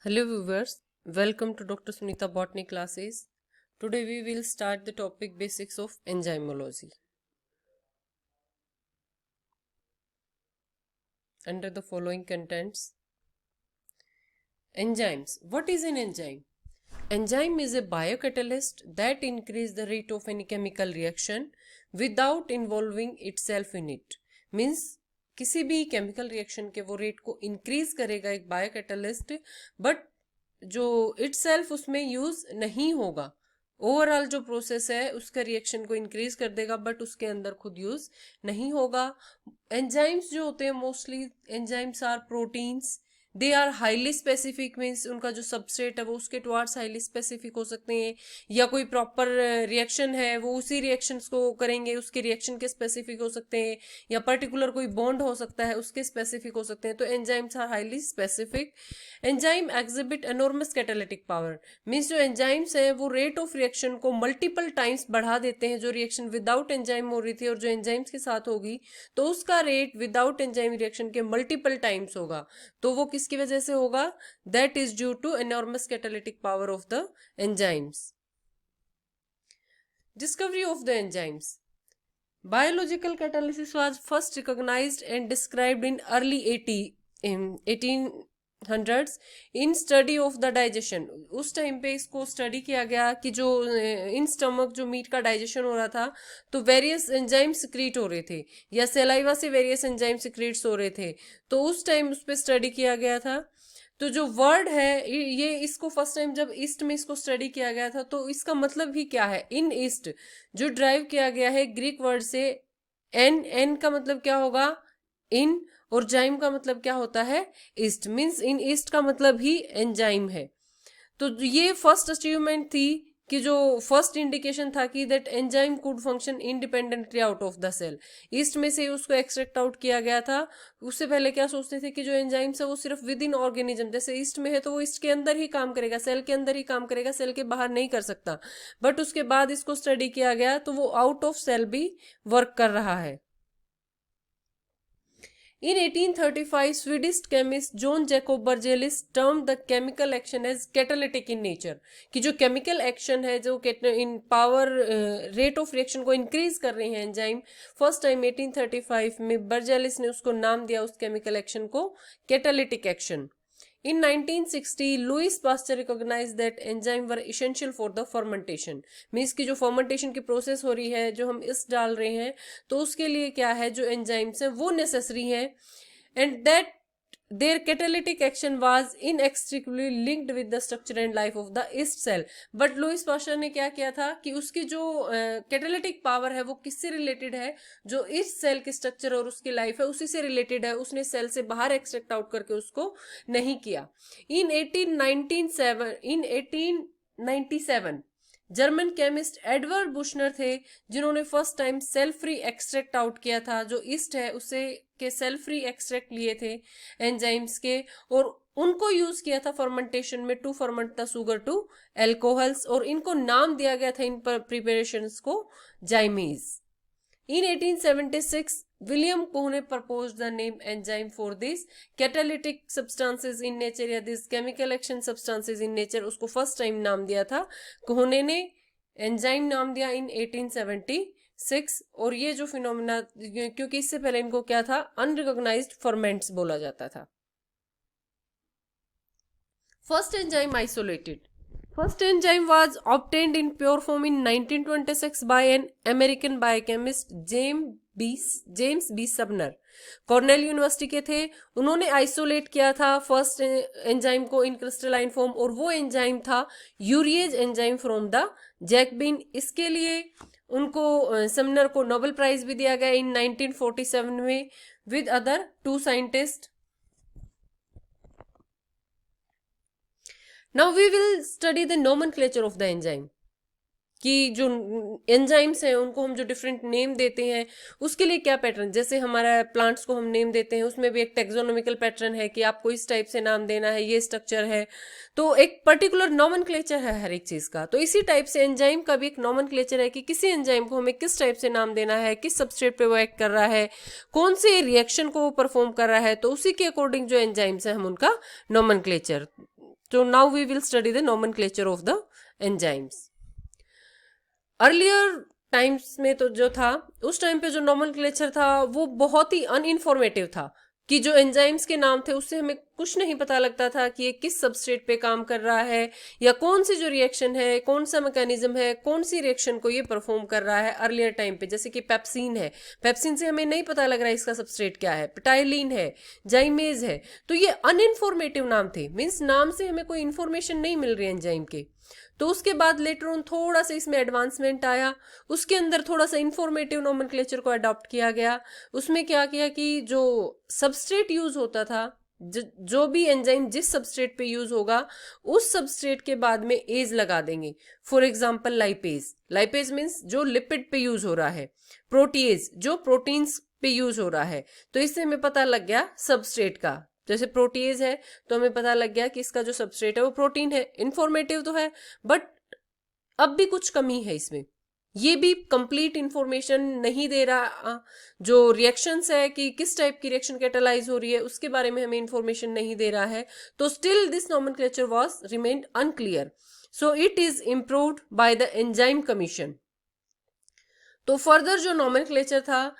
Hello viewers, welcome to Dr. Sunita Botany classes. Today we will start the topic basics of enzymology. Under the following contents. Enzymes. What is an enzyme? Enzyme is a biocatalyst that increases the rate of any chemical reaction without involving itself in it. Means किसी भी chemical reaction के वो rate को increase करेगा एक biocatalyst, but जो itself उसमें use नहीं होगा. ओवरऑल जो प्रोसेस है उसका रिएक्शन को इंक्रीज कर देगा बट उसके अंदर खुद यूज नहीं होगा. एंजाइम्स जो होते हैं mostly enzymes are proteins. They are highly specific, means उनका जो सबस्ट्रेट है वो उसके टुवार्ड्स हाईली स्पेसिफिक हो सकते हैं, या कोई प्रॉपर रिएक्शन है वो उसी रिएक्शंस को करेंगे, उसके रिएक्शन के स्पेसिफिक हो सकते हैं, या पर्टिकुलर कोई बॉन्ड हो सकता है उसके स्पेसिफिक हो सकते हैं. तो enzymes are highly specific. Enzyme exhibit enormous catalytic power. Means जो एंजाइम्स हैं वो रेट ऑफ रिएक्शन को मल्टीपल टाइम्स बढ़ा देते हैं. जो रिएक्शन विदाउट एंजाइम हो रही थी और जो एंजाइम्स के साथ होगी तो उसका रेट विदाउट एंजाइम रिएक्शन के मल्टीपल टाइम्स होगा. तो वो किसकी वजह से होगा? That is due to enormous catalytic power of the enzymes. Discovery of the enzymes. Biological catalysis was first recognized and described in early 1800s in study of the digestion. उस time पे इसको स्टडी किया गया कि जो in stomach जो meet का digestion हो रहा था तो वेरियस एंजाइम सिक्रीट हो रहे थे, या सेलाइवा से वेरियस एंजाइम सिक्रीट्स हो रहे थे. तो उस टाइम उस पर स्टडी किया गया था. तो जो वर्ड है ये इसको फर्स्ट टाइम जब ईस्ट में इसको स्टडी किया गया था तो इसका मतलब ही क्या है? इन ईस्ट जो ड्राइव किया गया है ग्रीक वर्ड से. एन का मतलब क्या होगा? इन. और जाइम का मतलब क्या होता है? ईस्ट. मीन्स इन ईस्ट का मतलब ही एंजाइम है. तो ये फर्स्ट अचीवमेंट थी कि जो फर्स्ट इंडिकेशन था कि that enzyme could function independently out of the cell. Yeast में से उसको एक्सट्रैक्ट आउट किया गया था. उससे पहले क्या सोचते थे कि जो एंजाइम्स है वो सिर्फ विद इन ऑर्गेनिज्म, जैसे ईस्ट में है तो वो ईस्ट के अंदर ही काम करेगा, सेल के अंदर ही काम करेगा, सेल के बाहर नहीं कर सकता. बट उसके बाद इसको स्टडी किया गया तो वो आउट ऑफ सेल भी वर्क कर रहा है. In 1835, Swedish chemist John Jacob Berzelius termed the chemical action as catalytic in nature. कि जो chemical action है जो in power rate of reaction को increase कर रहे हैं एंजाइम, फर्स्ट टाइम 1835 में बर्जेलिस ने उसको नाम दिया उस chemical action को catalytic action. In 1960, Louis Pasteur recognized that enzymes were essential for the fermentation. Means की जो fermentation की प्रोसेस हो रही है, जो हम इस डाल रहे हैं तो उसके लिए क्या है, जो एंजाइम्स हैं वो नेसेसरी हैं. And that their catalytic action was inextricably linked with the structure and life of the yeast cell. But Louis Pasteur ने क्या किया था कि उसकी जो कैटालिटिक पावर है वो किससे रिलेटेड है? जो ईस्ट सेल की स्ट्रक्चर और उसकी लाइफ है उसी से रिलेटेड है. उसने सेल से बाहर एक्सट्रैक्ट आउट करके उसको नहीं किया. In 1897 German chemist Edward Buchner थे जिन्होंने first time cell free extract out किया था. जो ईस्ट है उससे के सेल फ्री एक्सट्रैक्ट लिए थे एंजाइम्स के, और उनको यूज किया था फर्मेंटेशन में to ferment the sugar to alcohols, और इनको नाम दिया गया था इन प्रिपरेशंस को zymase. In 1876, William Kohn proposed the name enzyme for these catalytic substances in nature, या these chemical action substances in nature. उसको फर्स्ट टाइम नाम दिया था कोहने ने, एंजाइम नाम दिया इन 1876. और ये जो फिनोमिना, क्योंकि इससे पहले इनको क्या था, अनरिकॉग्नाइज्ड फर्मेंट्स बोला जाता था. First enzyme isolated. First enzyme was obtained in pure form in 1926 by an American biochemist James B. Sumner. Cornell university के थे. उन्होंने आइसोलेट किया था फर्स्ट एंजाइम को इन क्रिस्टलाइन फॉर्म, और वो एंजाइम था urease enzyme from the Jacobin. इसके लिए उनको समनर को नोबेल प्राइज भी दिया गया इन 1947 में with other 2 scientist. Now we will study the nomenclature of the enzyme. कि जो एंजाइम्स हैं उनको हम जो डिफरेंट नेम देते हैं उसके लिए क्या पैटर्न, जैसे हमारा प्लांट्स को हम नेम देते हैं उसमें भी एक टेक्सोनोमिकल पैटर्न है कि आपको इस टाइप से नाम देना है, ये स्ट्रक्चर है, तो एक पर्टिकुलर नोमेनक्लेचर है हर एक चीज का. तो इसी टाइप से एंजाइम का भी एक नोमेनक्लेचर है कि किसी एंजाइम को हमें किस टाइप से नाम देना है, किस सबस्ट्रेट पे वो एक्ट कर रहा है, कौन से रिएक्शन को वो परफॉर्म कर रहा है. तो उसी के अकॉर्डिंग जो एंजाइम्स है हम उनका nomenclature So now we will study the nomenclature of the enzymes. Earlier times में तो जो था, उस टाइम पे जो नोमेनक्लेचर था वो बहुत ही अनइंफॉर्मेटिव था, कि जो एंजाइम्स के नाम थे उससे हमें कुछ नहीं पता लगता था कि ये किस सबस्ट्रेट पे काम कर रहा है, या कौन सी जो रिएक्शन है, कौन सा मैकेनिज्म है, कौन सी रिएक्शन को ये परफॉर्म कर रहा है अर्लियर टाइम पे। जैसे कि पेप्सिन है, पेप्सिन से हमें नहीं पता लग रहा है इसका सबस्ट्रेट क्या है, पिटाइलिन है, जाइमेज है। तो ये अनइंफॉर्मेटिव नाम थे, मीन्स नाम से हमें कोई इंफॉर्मेशन नहीं मिल रही है एंजाइम के। तो उसके बाद लेटर ऑन थोड़ा सा इसमें एडवांसमेंट आया, उसके अंदर थोड़ा सा इंफॉर्मेटिव नोमेनक्लेचर को अडॉप्ट किया गया। उसमें क्या किया कि जो सबस्ट्रेट यूज होता था, जो भी एंजाइम जिस सबस्ट्रेट पे यूज होगा उस सबस्ट्रेट के बाद में एज लगा देंगे। For example lipase, lipase means जो लिपिड पे यूज हो रहा है, प्रोटीएज जो प्रोटीन्स पे यूज हो रहा है। तो इससे हमें पता लग गया सबस्ट्रेट का, जैसे प्रोटीएज है तो हमें पता लग गया कि इसका जो सबस्ट्रेट है वो प्रोटीन है। इंफॉर्मेटिव तो है, बट अब भी कुछ कमी है इसमें, ये भी कंप्लीट इंफॉर्मेशन नहीं दे रहा। जो रिएक्शंस है कि किस टाइप की रिएक्शन कैटालाइज हो रही है उसके बारे में हमें इंफॉर्मेशन नहीं दे रहा है। तो still this nomenclature was remained unclear, so it is improved by the enzyme commission. तो फर्दर जो नोमेनक्लेचर था,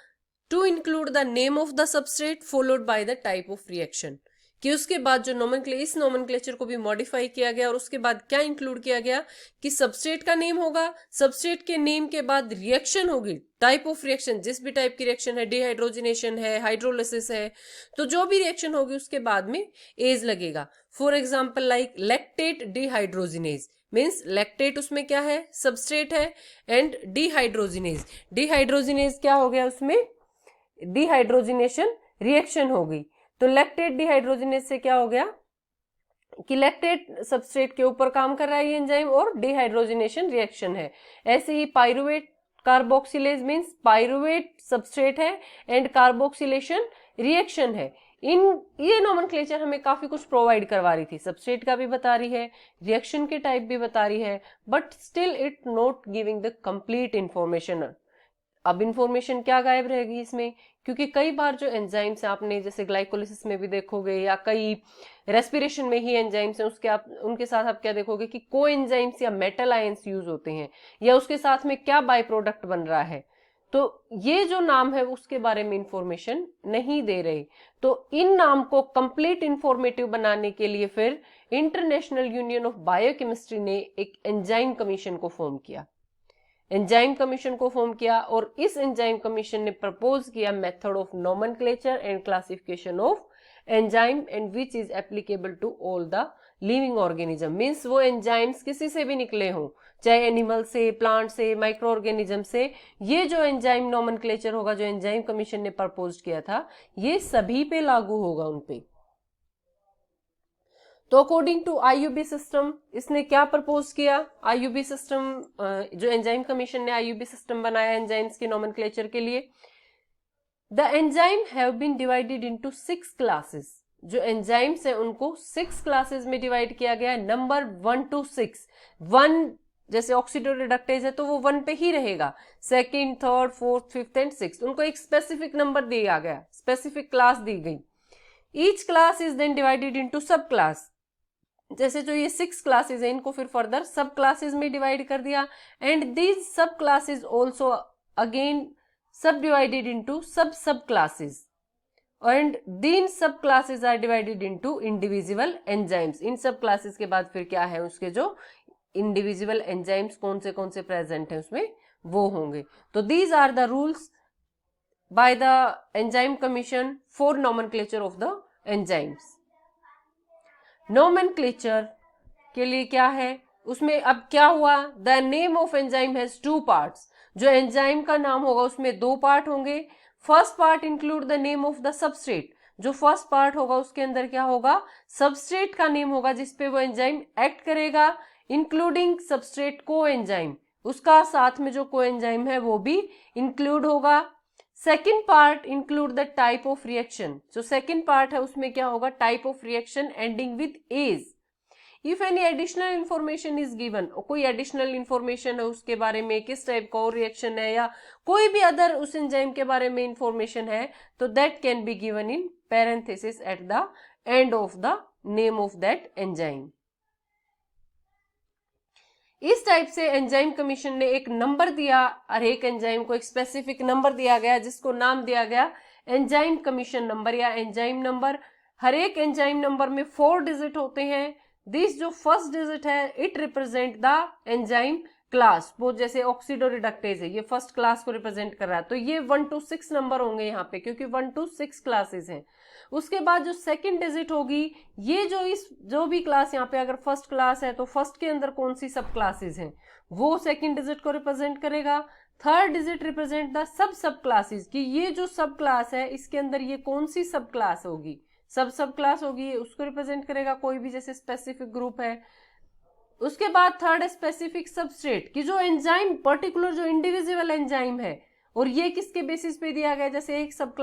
to include the name of the substrate followed by the type of reaction, कि उसके बाद जो इस नोमेनक्लेचर को भी मॉडिफाई किया गया और उसके बाद क्या इंक्लूड किया गया कि सबस्ट्रेट का नेम होगा, सबस्ट्रेट के नेम के बाद रिएक्शन होगी, टाइप ऑफ रिएक्शन, जिस भी टाइप की रिएक्शन है, डिहाइड्रोजिनेशन है, हाइड्रोलिसिस है, तो जो भी रिएक्शन होगी उसके बाद में एज लगेगा। For example like lactate dehydrogenase, means lactate उसमें क्या है, सबस्ट्रेट है, एंड डिहाइड्रोजिनेज, डिहाइड्रोजिनेज क्या हो गया, उसमें डिहाइड्रोजिनेशन रिएक्शन हो गई। तो लैक्टेट डिहाइड्रोजिनेज से क्या हो गया कि लैक्टेट सबस्ट्रेट के ऊपर काम कर रहा है ये एंजाइम और डिहाइड्रोजिनेशन रिएक्शन है। ऐसे ही pyruvate carboxylase means pyruvate substrate है एंड कार्बोक्सिलेशन रिएक्शन है। ये नोमेनक्लेचर हमें काफी कुछ प्रोवाइड करवा रही थी, सबस्ट्रेट का भी बता रही है, रिएक्शन के टाइप भी बता रही है, but still it not giving the complete information. अब इंफॉर्मेशन क्या गायब रहेगी इसमें, क्योंकि कई बार जो एंजाइम्स आपने जैसे ग्लाइकोलिसिस में भी देखोगे या कई रेस्पिरेशन में ही एंजाइम्स हैं, उसके आप उनके साथ आप क्या देखोगे कि को एंजाइम्स या मेटल आयंस यूज होते हैं, या उसके साथ में क्या बाय प्रोडक्ट बन रहा है। तो ये जो नाम है उसके बारे में इंफॉर्मेशन नहीं दे रहे। तो इन नाम को कंप्लीट इंफॉर्मेटिव बनाने के लिए फिर इंटरनेशनल यूनियन ऑफ बायोकेमिस्ट्री ने एक एंजाइम कमीशन को फॉर्म किया, एंजाइम कमीशन को फॉर्म किया, और इस एंजाइम कमीशन ने प्रपोज किया method of nomenclature and classification of enzyme and which is applicable to all the living organism. Means वो एंजाइम्स किसी से भी निकले हों, चाहे एनिमल से, प्लांट से, माइक्रो ऑर्गेनिज्म से, ये जो एंजाइम नोमेनक्लेचर होगा, जो एंजाइम कमीशन ने प्रपोज किया था, ये सभी पे लागू होगा उन पे। तो अकॉर्डिंग टू आईयूबी सिस्टम इसने क्या प्रपोज किया, आईयूबी सिस्टम जो एंजाइम कमीशन ने आईयूबी सिस्टम बनाया एंजाइम्स के नोमेनक्लेचर के लिए, the enzyme have been divided into 6 classes. जो एंजाइम्स हैं उनको 6 क्लासेस में डिवाइड किया गया है, नंबर 1 to 6। 1 जैसे ऑक्सीडोरिडक्टेज है तो वो 1 पे ही रहेगा, second, third, fourth, fifth and sixth, उनको एक स्पेसिफिक नंबर दिया गया, स्पेसिफिक क्लास दी गई। Each class is then divided into sub class. जैसे जो ये 6 क्लासेस है इनको फिर फर्दर सब क्लासेस में डिवाइड कर दिया, and these sub classes also again sub divided into sub classes, and then sub classes are divided into individual enzymes. इन सब क्लासेस के बाद फिर क्या है, उसके जो इंडिविजुअल एंजाइम्स कौन से प्रेजेंट है उसमें वो होंगे। तो these are the rules by the enzyme commission for nomenclature of the enzymes. Nomenclature के लिए क्या है उसमें, अब क्या हुआ, the name of enzyme has 2 parts. जो एंजाइम का नाम होगा उसमें 2 पार्ट होंगे। First part include the name of the substrate. जो फर्स्ट पार्ट होगा उसके अंदर क्या होगा, सबस्ट्रेट का नेम होगा जिसपे वो एंजाइम एक्ट करेगा, इंक्लूडिंग सबस्ट्रेट को एंजाइम, उसका साथ में जो को एंजाइम है वो भी इंक्लूड होगा। Second part include the type of reaction. जो सेकेंड पार्ट है उसमें क्या होगा, type of reaction ending with ase. If any additional information is given, कोई एडिशनल इंफॉर्मेशन है उसके बारे में, किस टाइप का और रिएक्शन है या कोई भी अदर उस एंजाइम के बारे में इंफॉर्मेशन है, तो that can be given in parenthesis at the end of the name of that enzyme. इस टाइप से एंजाइम कमीशन ने एक नंबर दिया, हर एक एंजाइम को एक स्पेसिफिक नंबर दिया गया जिसको नाम दिया गया एंजाइम कमीशन नंबर या एंजाइम नंबर। हर एक एंजाइम नंबर में 4 डिजिट होते हैं। दिस जो फर्स्ट डिजिट है it represent the enzyme class. वो जैसे ऑक्सीडो रिडक्टेज है, ये फर्स्ट क्लास को रिप्रेजेंट कर रहा है, तो ये 1 to 6 नंबर होंगे यहाँ पे, क्योंकि 1 to 6 क्लासेस हैं। उसके बाद जो सेकंड डिजिट होगी, ये जो भी क्लास यहाँ पे अगर फर्स्ट क्लास है तो फर्स्ट के अंदर कौन सी सब क्लासेस हैं वो सेकंड डिजिट को रिप्रेजेंट करेगा। Third digit represent the sub classes, कि ये जो सब क्लास है इसके अंदर ये कौन सी सब क्लास होगी, सब क्लास होगी, उसको रिप्रेजेंट करेगा, कोई भी जैसे स्पेसिफिक ग्रुप है। उसके बाद थर्ड स्पेसिफिक सबस्ट्रेट, कि जो एंजाइम पर्टिकुलर जो इंडिविजुअल एंजाइम है, और ये किसके बेसिस पे दिया गया, जैसे एक सब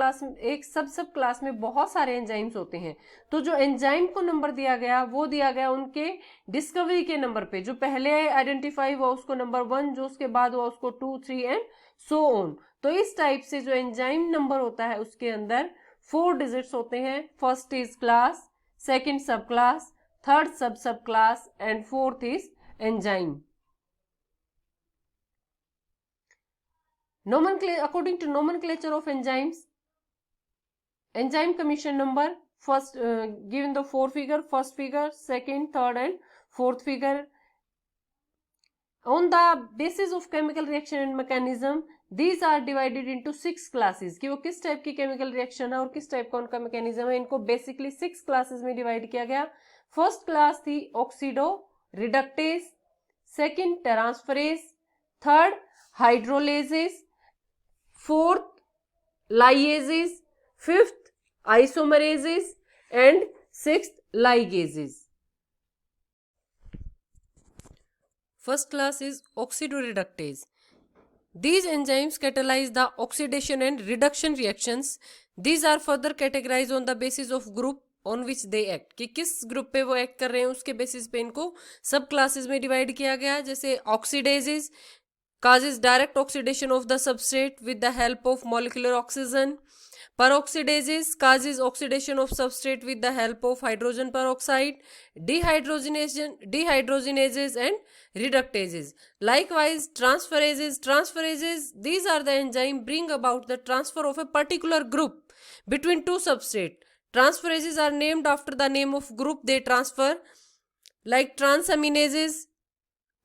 क्लास में बहुत सारे एंजाइम्स होते हैं, तो जो एंजाइम को नंबर दिया गया वो दिया गया उनके डिस्कवरी के नंबर पे, जो पहले आइडेंटिफाई हुआ उसको नंबर 1, जो उसके बाद हुआ उसको 2, 3 एंड सो ऑन। तो इस टाइप से जो एंजाइम नंबर होता है उसके अंदर 4 डिजिट्स होते हैं। फर्स्ट इज क्लास, सेकेंड सब क्लास, थर्ड सब class and fourth is enzyme. According to nomenclature of enzymes, enzyme commission number, first given the 4 figure, first figure, second, third and fourth figure. On the basis of chemical reaction and mechanism, these are divided into 6 classes, कि वो किस type की chemical reaction है और किस type का उनका mechanism है, इनको बेसिकली 6 क्लासेस में डिवाइड किया गया। फर्स्ट क्लास थी oxido reductase, second transferase, third hydrolases, fourth lyases, fifth isomerases and sixth ligases. First class is oxidoreductase. These enzymes catalyze the oxidation and reduction reactions. These are further categorized on the basis of group on which they act, कि किस group पे वो act कर रहे हैं उसके basis पे इनको सब क्लासेस में डिवाइड किया गया। जैसे ऑक्सीडेजेस causes direct oxidation of the substrate with the help of molecular oxygen. Peroxidases causes oxidation of substrate with the help of hydrogen peroxide. Dehydrogenases and reductases. Likewise, transferases, these are the enzymes bring about the transfer of a particular group between two substrates. Transferases are named after the name of group they transfer, like transaminases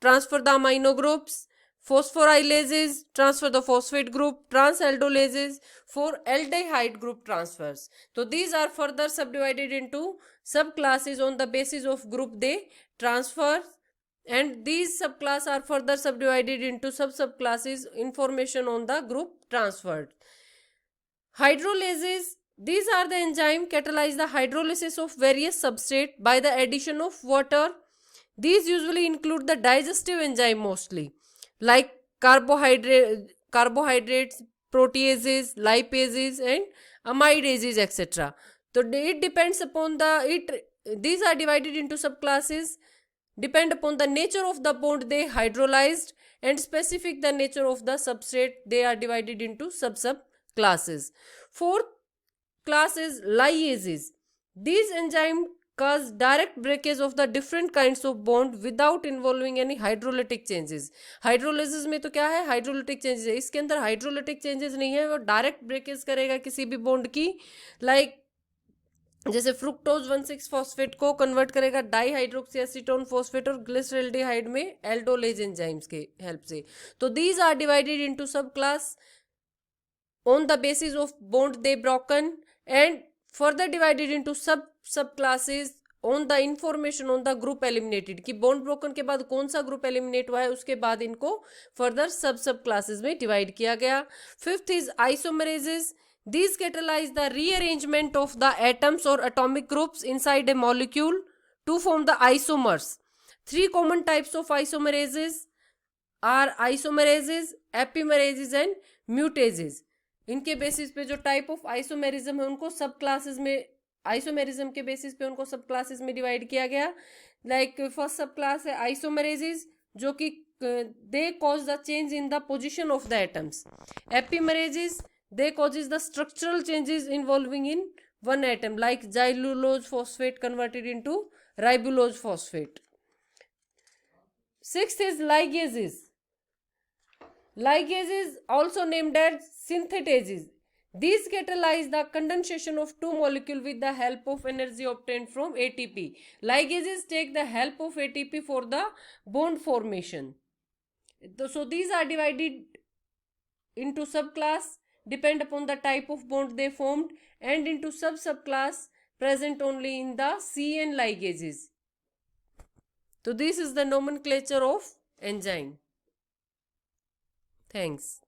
transfer the amino groups, phosphorylases transfer the phosphate group, transaldolases for aldehyde group transfers. So these are further subdivided into subclasses on the basis of group they transfer, and these subclasses are further subdivided into subclasses information on the group transferred. Hydrolases, these are the enzyme catalyze the hydrolysis of various substrate by the addition of water. These usually include the digestive enzyme mostly, like carbohydrates, proteases, lipases and amidases, etc. So it depends upon these are divided into subclasses, depend upon the nature of the bond they hydrolyzed and specific the nature of the substrate, they are divided into subclasses. Fourth class is lyases. These enzymes cause direct breakage of the different kinds of bond without involving any hydrolytic changes. Hydrolysis में तो क्या है, hydrolytic changes है, इसके अंदर hydrolytic changes नहीं है, वो डायरेक्ट ब्रेकेज करेगा किसी भी बॉन्ड की। लाइक जैसे फ्रुक्टोज 1,6 फॉस्फेट को कन्वर्ट करेगा डाईहाइड्रोक्सी एसीटोन फॉस्फेट और ग्लिसरल्डिहाइड में एल्डोलेज एंजाइम्स के हेल्प से। तो these are divided into sub class on the basis of bond they broken and further divided into subclasses on the information on the group eliminated, कि bond broken के बाद कौन सा group eliminate हुआ है उसके बाद इनको फर्दर सब क्लासेस में डिवाइड किया गया। Fifth is isomerases. These catalyze the rearrangement of the atoms or atomic groups inside a molecule to form the isomers. Three common types of isomerases are isomerases, epimerases and mutases. इनके basis पे जो type of isomerism है उनको सब classes में, isomerism के basis पे उनको सब क्लासेस में डिवाइड किया गया। लाइक फर्स्ट सब क्लास है आइसोमेरेजेस, जो कि they cause the change in the position of the atoms. Epimerases, they causes the structural changes involving in one atom, like xylulose phosphate converted into ribulose phosphate. Sixth is ligases. Ligases, also named as synthetases. These catalyze the condensation of two molecules with the help of energy obtained from ATP. Ligases take the help of ATP for the bond formation. So these are divided into subclass depend upon the type of bond they formed, and into subclass present only in the CN ligases. So this is the nomenclature of enzyme. Thanks.